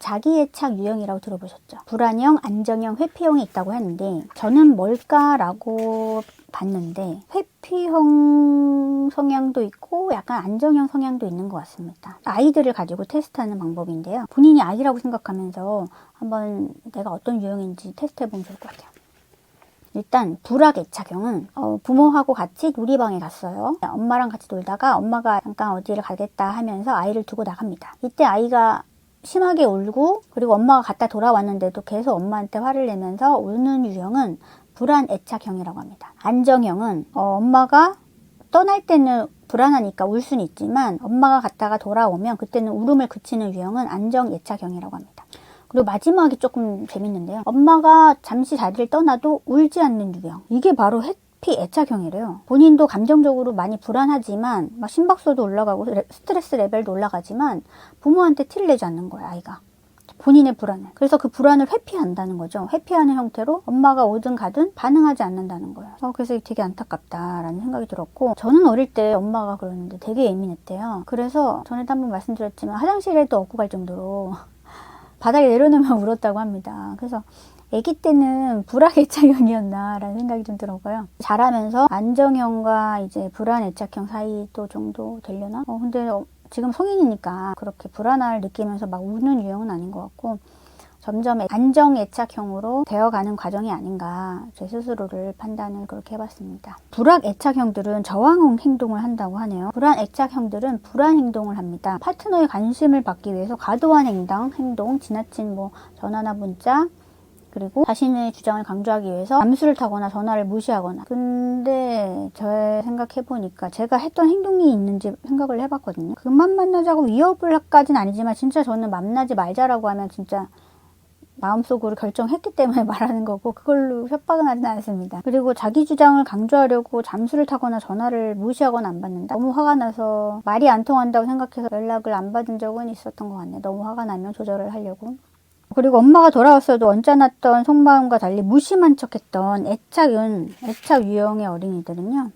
자기애착 유형이라고 들어보셨죠? 불안형, 안정형, 회피형이 있다고 하는데 저는 뭘까라고 봤는데 회피형 성향도 있고 약간 안정형 성향도 있는 것 같습니다. 아이들을 가지고 테스트하는 방법인데요. 본인이 아이라고 생각하면서 한번 내가 어떤 유형인지 테스트해보면 좋을 것 같아요. 일단 불악애착형은 부모하고 같이 놀이방에 갔어요. 엄마랑 같이 놀다가 엄마가 잠깐 어디를 가겠다 하면서 아이를 두고 나갑니다. 이때 아이가 심하게 울고 그리고 엄마가 갔다 돌아왔는데도 계속 엄마한테 화를 내면서 우는 유형은 불안애착형이라고 합니다. 안정형은 엄마가 떠날 때는 불안하니까 울 수는 있지만 엄마가 갔다가 돌아오면 그때는 울음을 그치는 유형은 안정애착형이라고 합니다. 그리고 마지막이 조금 재밌는데요. 엄마가 잠시 자리를 떠나도 울지 않는 유형. 이게 바로 회피애착형이래요. 본인도 감정적으로 많이 불안하지만 막 심박수도 올라가고 스트레스 레벨도 올라가지만 부모한테 티를 내지 않는 거예요, 아이가. 본인의 불안을. 그래서 그 불안을 회피한다는 거죠. 회피하는 형태로 엄마가 오든 가든 반응하지 않는다는 거예요. 그래서 되게 안타깝다라는 생각이 들었고, 저는 어릴 때 엄마가 그러는데 되게 예민했대요. 그래서 전에도 한번 말씀드렸지만 화장실에도 업고 갈 정도로 바닥에 내려놓으면 울었다고 합니다. 그래서 아기 때는 불악애착형이었나라는 생각이 좀 들었고요. 자라면서 안정형과 이제 불안애착형 사이도 정도 되려나? 근데 지금 성인이니까 그렇게 불안함을 느끼면서 막 우는 유형은 아닌 것 같고 점점 안정애착형으로 되어가는 과정이 아닌가 제 스스로를 판단을 그렇게 해봤습니다. 불악애착형들은 저항 행동을 한다고 하네요. 불안애착형들은 불안 행동을 합니다. 파트너의 관심을 받기 위해서 과도한 행동, 지나친 전화나 문자, 그리고 자신의 주장을 강조하기 위해서 잠수를 타거나 전화를 무시하거나. 근데 저 생각해보니까 제가 했던 행동이 있는지 생각을 해봤거든요. 그만 만나자고 위협을 까진 아니지만 진짜 저는 만나지 말자라고 하면 진짜 마음속으로 결정했기 때문에 말하는 거고 그걸로 협박은 하진 않습니다. 그리고 자기 주장을 강조하려고 잠수를 타거나 전화를 무시하거나 안 받는다. 너무 화가 나서 말이 안 통한다고 생각해서 연락을 안 받은 적은 있었던 것 같네요. 너무 화가 나면 조절을 하려고. 그리고 엄마가 돌아왔어도 언짢았던 속마음과 달리 무심한 척했던 애착 유형의 어린이들은요.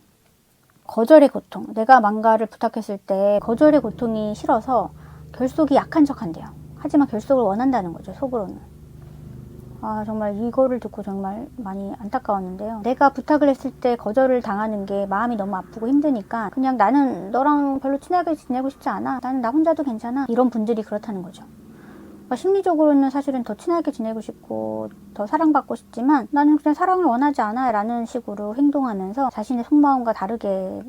거절의 고통. 내가 뭔가를 부탁했을 때 거절의 고통이 싫어서 결속이 약한 척한대요. 하지만 결속을 원한다는 거죠. 속으로는. 정말 이거를 듣고 정말 많이 안타까웠는데요. 내가 부탁을 했을 때 거절을 당하는 게 마음이 너무 아프고 힘드니까 그냥 나는 너랑 별로 친하게 지내고 싶지 않아. 나는 나 혼자도 괜찮아. 이런 분들이 그렇다는 거죠. 심리적으로는 사실은 더 친하게 지내고 싶고 더 사랑받고 싶지만 나는 그냥 사랑을 원하지 않아 라는 식으로 행동하면서 자신의 속마음과 다르게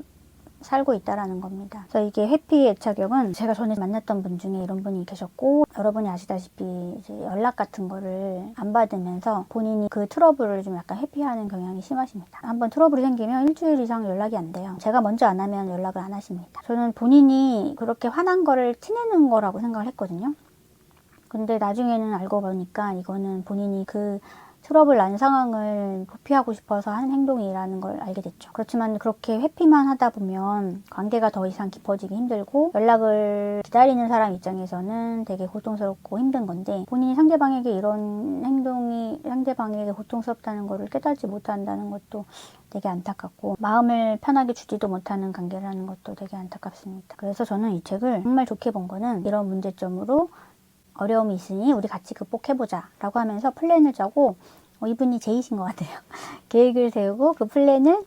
살고 있다라는 겁니다. 그래서 이게 회피애착형은 제가 전에 만났던 분 중에 이런 분이 계셨고 여러분이 아시다시피 이제 연락 같은 거를 안 받으면서 본인이 그 트러블을 좀 약간 회피하는 경향이 심하십니다. 한번 트러블이 생기면 일주일 이상 연락이 안 돼요. 제가 먼저 안 하면 연락을 안 하십니다. 저는 본인이 그렇게 화난 거를 티내는 거라고 생각을 했거든요. 근데 나중에는 알고 보니까 이거는 본인이 그 트러블 난 상황을 도피하고 싶어서 하는 행동이라는 걸 알게 됐죠. 그렇지만 그렇게 회피만 하다 보면 관계가 더 이상 깊어지기 힘들고 연락을 기다리는 사람 입장에서는 되게 고통스럽고 힘든 건데 본인이 상대방에게 이런 행동이 상대방에게 고통스럽다는 거를 깨닫지 못한다는 것도 되게 안타깝고 마음을 편하게 주지도 못하는 관계라는 것도 되게 안타깝습니다. 그래서 저는 이 책을 정말 좋게 본 거는 이런 문제점으로 어려움이 있으니 우리 같이 극복해보자 라고 하면서 플랜을 짜고 이분이 제이신 것 같아요. 계획을 세우고 그 플랜을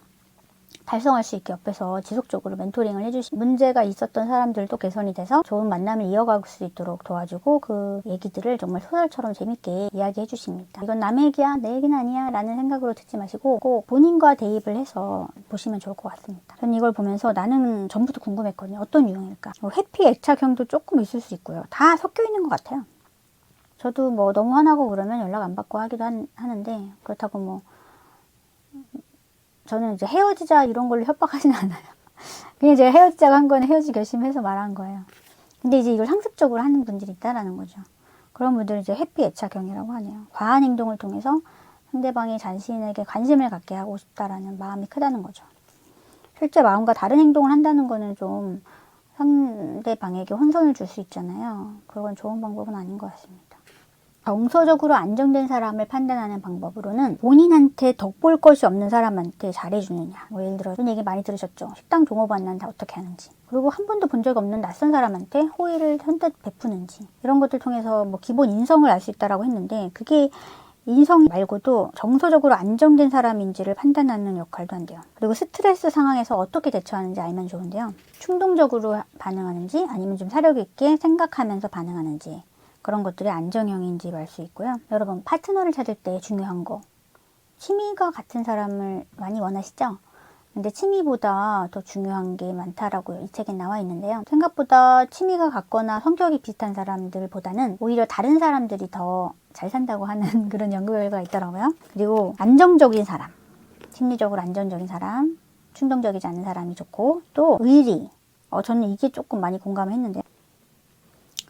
달성할 수 있게 옆에서 지속적으로 멘토링을 해주시고 문제가 있었던 사람들도 개선이 돼서 좋은 만남을 이어갈 수 있도록 도와주고 그 얘기들을 정말 소설처럼 재밌게 이야기해 주십니다. 이건 남의 얘기야 내 얘기는 아니야 라는 생각으로 듣지 마시고 꼭 본인과 대입을 해서 보시면 좋을 것 같습니다. 저는 이걸 보면서 나는 전부터 궁금했거든요. 어떤 유형일까? 회피 애착형도 조금 있을 수 있고요. 다 섞여 있는 것 같아요. 저도 너무 화나고 그러면 연락 안 받고 하기도 하는데 그렇다고 저는 이제 헤어지자 이런 걸로 협박하진 않아요. 그냥 제가 헤어지자고 한 거는 헤어지기 결심해서 말한 거예요. 근데 이제 이걸 상습적으로 하는 분들이 있다라는 거죠. 그런 분들은 이제 회피 애착형이라고 하네요. 과한 행동을 통해서 상대방이 자신에게 관심을 갖게 하고 싶다라는 마음이 크다는 거죠. 실제 마음과 다른 행동을 한다는 거는 좀 상대방에게 혼선을 줄 수 있잖아요. 그건 좋은 방법은 아닌 것 같습니다. 정서적으로 안정된 사람을 판단하는 방법으로는 본인한테 덕볼 것이 없는 사람한테 잘해주느냐. 뭐 예를 들어 이런 얘기 많이 들으셨죠. 식당 종업 만나는데 어떻게 하는지. 그리고 한 번도 본 적 없는 낯선 사람한테 호의를 선뜻 베푸는지. 이런 것들 통해서 뭐 기본 인성을 알 수 있다라고 했는데 그게 인성 말고도 정서적으로 안정된 사람인지를 판단하는 역할도 한대요. 그리고 스트레스 상황에서 어떻게 대처하는지 알면 좋은데요. 충동적으로 반응하는지 아니면 좀 사력 있게 생각하면서 반응하는지 그런 것들이 안정형인지 알 수 있고요. 여러분 파트너를 찾을 때 중요한 거 취미가 같은 사람을 많이 원하시죠? 근데 취미보다 더 중요한 게 많다라고 이 책에 나와 있는데요. 생각보다 취미가 같거나 성격이 비슷한 사람들보다는 오히려 다른 사람들이 더 잘 산다고 하는 그런 연구 결과가 있더라고요. 그리고 안정적인 사람, 심리적으로 안정적인 사람, 충동적이지 않은 사람이 좋고 또 의리, 저는 이게 조금 많이 공감했는데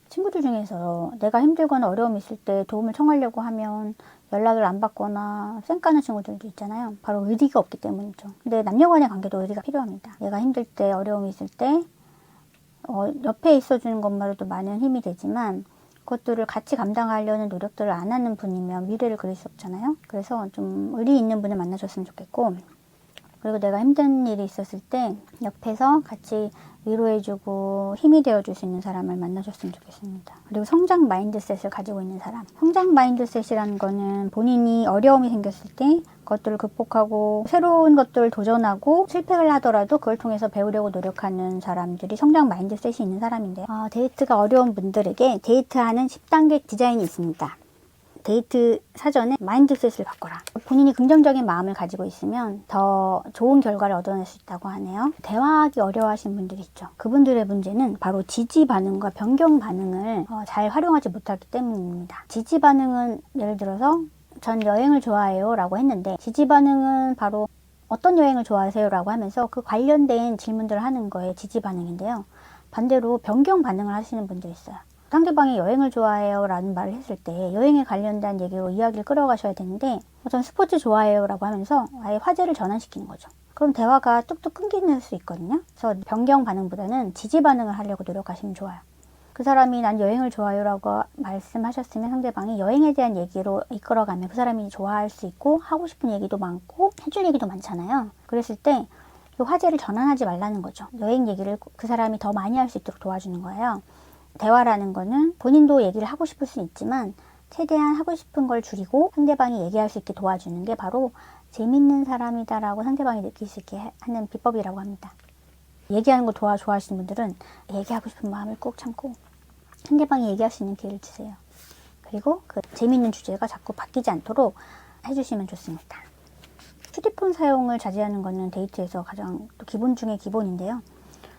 친구들 중에서 내가 힘들거나 어려움이 있을 때 도움을 청하려고 하면 연락을 안 받거나 쌩까는 친구들도 있잖아요. 바로 의리가 없기 때문이죠. 근데 남녀간의 관계도 의리가 필요합니다. 내가 힘들 때 어려움이 있을 때 옆에 있어주는 것만으로도 많은 힘이 되지만 그것들을 같이 감당하려는 노력들을 안 하는 분이면 미래를 그릴 수 없잖아요. 그래서 좀 의리 있는 분을 만나줬으면 좋겠고 그리고 내가 힘든 일이 있었을 때 옆에서 같이 위로해주고 힘이 되어줄 수 있는 사람을 만나줬으면 좋겠습니다. 그리고 성장 마인드셋을 가지고 있는 사람. 성장 마인드셋이라는 거는 본인이 어려움이 생겼을 때 그것들을 극복하고 새로운 것들을 도전하고 실패를 하더라도 그걸 통해서 배우려고 노력하는 사람들이 성장 마인드셋이 있는 사람인데 데이트가 어려운 분들에게 데이트하는 10단계 디자인이 있습니다. 데이트 사전에 마인드셋을 바꿔라. 본인이 긍정적인 마음을 가지고 있으면 더 좋은 결과를 얻어낼 수 있다고 하네요. 대화하기 어려워하시는 분들이 있죠. 그분들의 문제는 바로 지지 반응과 변경 반응을 잘 활용하지 못하기 때문입니다. 지지 반응은 예를 들어서 전 여행을 좋아해요 라고 했는데 지지 반응은 바로 어떤 여행을 좋아하세요 라고 하면서 그 관련된 질문들을 하는 거에 지지 반응인데요. 반대로 변경 반응을 하시는 분들이 있어요. 상대방이 여행을 좋아해요 라는 말을 했을 때 여행에 관련된 얘기로 이야기를 끌어가셔야 되는데 전 스포츠 좋아해요 라고 하면서 아예 화제를 전환시키는 거죠. 그럼 대화가 뚝뚝 끊기는 수 있거든요. 그래서 변경 반응보다는 지지 반응을 하려고 노력하시면 좋아요. 그 사람이 난 여행을 좋아해요 라고 말씀하셨으면 상대방이 여행에 대한 얘기로 이끌어가면 그 사람이 좋아할 수 있고 하고 싶은 얘기도 많고 해줄 얘기도 많잖아요. 그랬을 때 그 화제를 전환하지 말라는 거죠. 여행 얘기를 그 사람이 더 많이 할 수 있도록 도와주는 거예요. 대화라는 거는 본인도 얘기를 하고 싶을 수 있지만 최대한 하고 싶은 걸 줄이고 상대방이 얘기할 수 있게 도와주는 게 바로 재밌는 사람이다라고 상대방이 느낄 수 있게 하는 비법이라고 합니다. 얘기하는 거 좋아하시는 분들은 얘기하고 싶은 마음을 꾹 참고 상대방이 얘기할 수 있는 기회를 주세요. 그리고 그 재밌는 주제가 자꾸 바뀌지 않도록 해주시면 좋습니다. 휴대폰 사용을 자제하는 것은 데이트에서 가장 또 기본 중에 기본인데요.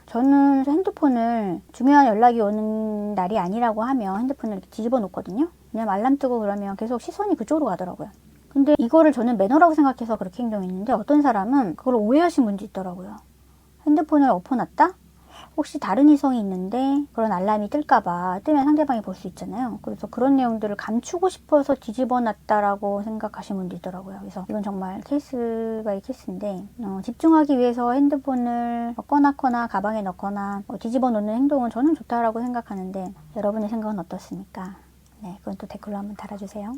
저는 핸드폰을 중요한 연락이 오는 날이 아니라고 하면 핸드폰을 이렇게 뒤집어 놓거든요. 그냥 알람 뜨고 그러면 계속 시선이 그쪽으로 가더라고요. 근데 이거를 저는 매너라고 생각해서 그렇게 행동했는데 어떤 사람은 그걸 오해하신 분도 있더라고요. 핸드폰을 엎어놨다? 혹시 다른 이성이 있는데 그런 알람이 뜰까봐 뜨면 상대방이 볼 수 있잖아요. 그래서 그런 내용들을 감추고 싶어서 뒤집어 놨다라고 생각하시는 분도 있더라고요. 그래서 이건 정말 케이스 바이 케이스인데 집중하기 위해서 핸드폰을 꺼놓거나 가방에 넣거나 뒤집어 놓는 행동은 저는 좋다라고 생각하는데 여러분의 생각은 어떻습니까? 네, 그건 또 댓글로 한번 달아주세요.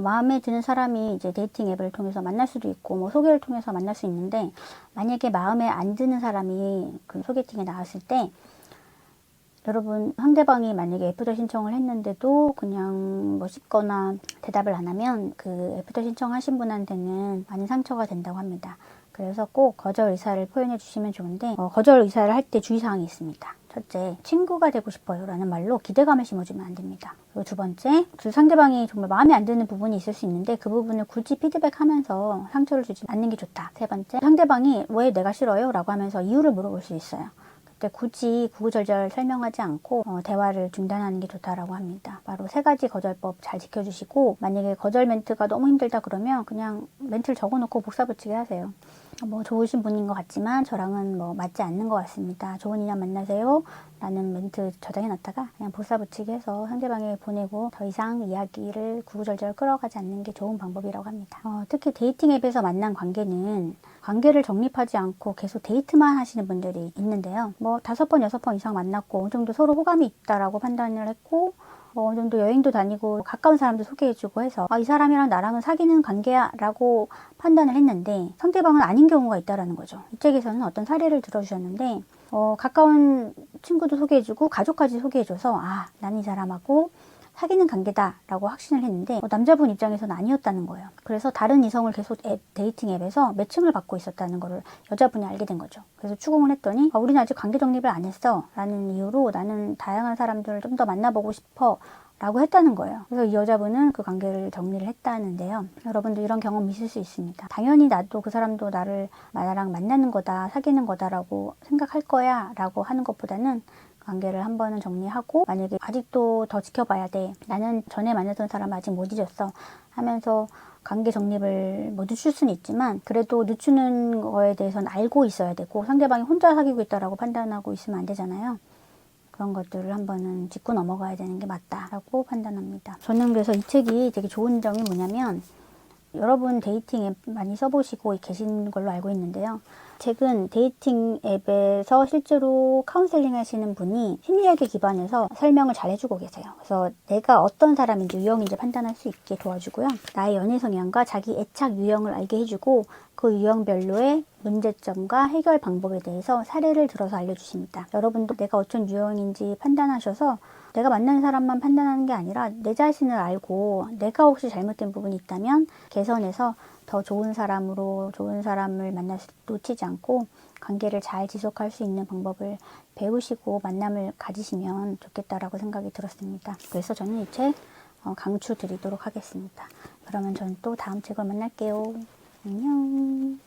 마음에 드는 사람이 이제 데이팅 앱을 통해서 만날 수도 있고 뭐 소개를 통해서 만날 수 있는데 만약에 마음에 안 드는 사람이 그 소개팅에 나왔을 때 여러분 상대방이 만약에 애프터 신청을 했는데도 그냥 멋있거나 대답을 안 하면 그 애프터 신청하신 분한테는 많은 상처가 된다고 합니다. 그래서 꼭 거절 의사를 표현해 주시면 좋은데 거절 의사를 할 때 주의사항이 있습니다. 첫째, 친구가 되고 싶어요 라는 말로 기대감을 심어주면 안 됩니다. 그리고 두 번째, 그 상대방이 정말 마음에 안 드는 부분이 있을 수 있는데 그 부분을 굳이 피드백하면서 상처를 주지 않는 게 좋다. 세 번째, 상대방이 왜 내가 싫어요? 라고 하면서 이유를 물어볼 수 있어요. 그때 굳이 구구절절 설명하지 않고 대화를 중단하는 게 좋다라고 합니다. 바로 세 가지 거절법 잘 지켜주시고 만약에 거절 멘트가 너무 힘들다 그러면 그냥 멘트를 적어놓고 복사붙이게 하세요. 뭐 좋으신 분인 것 같지만 저랑은 뭐 맞지 않는 것 같습니다. 좋은 인연 만나세요 라는 멘트 저장해놨다가 그냥 복사붙이기 해서 상대방에 보내고 더 이상 이야기를 구구절절 끌어가지 않는 게 좋은 방법이라고 합니다. 특히 데이팅 앱에서 만난 관계는 관계를 정립하지 않고 계속 데이트만 하시는 분들이 있는데요. 뭐 5번, 6번 이상 만났고 어느 정도 서로 호감이 있다라고 판단을 했고 어느 정도 여행도 다니고 가까운 사람도 소개해주고 해서 이 사람이랑 나랑은 사귀는 관계야 라고 판단을 했는데 상대방은 아닌 경우가 있다라는 거죠. 이 책에서는 어떤 사례를 들어주셨는데 가까운 친구도 소개해주고 가족까지 소개해줘서 나는 이 사람하고 사귀는 관계다라고 확신을 했는데 남자분 입장에서는 아니었다는 거예요. 그래서 다른 이성을 계속 데이팅 앱에서 매칭을 받고 있었다는 거를 여자분이 알게 된 거죠. 그래서 추궁을 했더니 우리는 아직 관계 정립을 안 했어 라는 이유로 나는 다양한 사람들을 좀 더 만나보고 싶어 라고 했다는 거예요. 그래서 이 여자분은 그 관계를 정리를 했다는데요. 여러분도 이런 경험 있을 수 있습니다. 당연히 나도 그 사람도 나랑 만나는 거다, 사귀는 거다라고 생각할 거야 라고 하는 것보다는 관계를 한 번은 정리하고 만약에 아직도 더 지켜봐야 돼. 나는 전에 만났던 사람 아직 못 잊었어 하면서 관계 정립을 뭐 늦출 수는 있지만 그래도 늦추는 거에 대해서는 알고 있어야 되고 상대방이 혼자 사귀고 있다라고 판단하고 있으면 안 되잖아요. 그런 것들을 한 번은 짚고 넘어가야 되는 게 맞다라고 판단합니다. 저는 그래서 이 책이 되게 좋은 점이 뭐냐면 여러분 데이팅 앱 많이 써보시고 계신 걸로 알고 있는데요. 책은 데이팅 앱에서 실제로 카운셀링 하시는 분이 심리학에 기반해서 설명을 잘 해주고 계세요. 그래서 내가 어떤 사람인지 유형인지 판단할 수 있게 도와주고요. 나의 연애 성향과 자기 애착 유형을 알게 해주고 그 유형별로의 문제점과 해결 방법에 대해서 사례를 들어서 알려주십니다. 여러분도 내가 어떤 유형인지 판단하셔서 내가 만나는 사람만 판단하는 게 아니라 내 자신을 알고 내가 혹시 잘못된 부분이 있다면 개선해서 더 좋은 사람을 놓치지 않고 관계를 잘 지속할 수 있는 방법을 배우시고 만남을 가지시면 좋겠다라고 생각이 들었습니다. 그래서 저는 이 책 강추 드리도록 하겠습니다. 그러면 저는 또 다음 책을 만날게요. 안녕.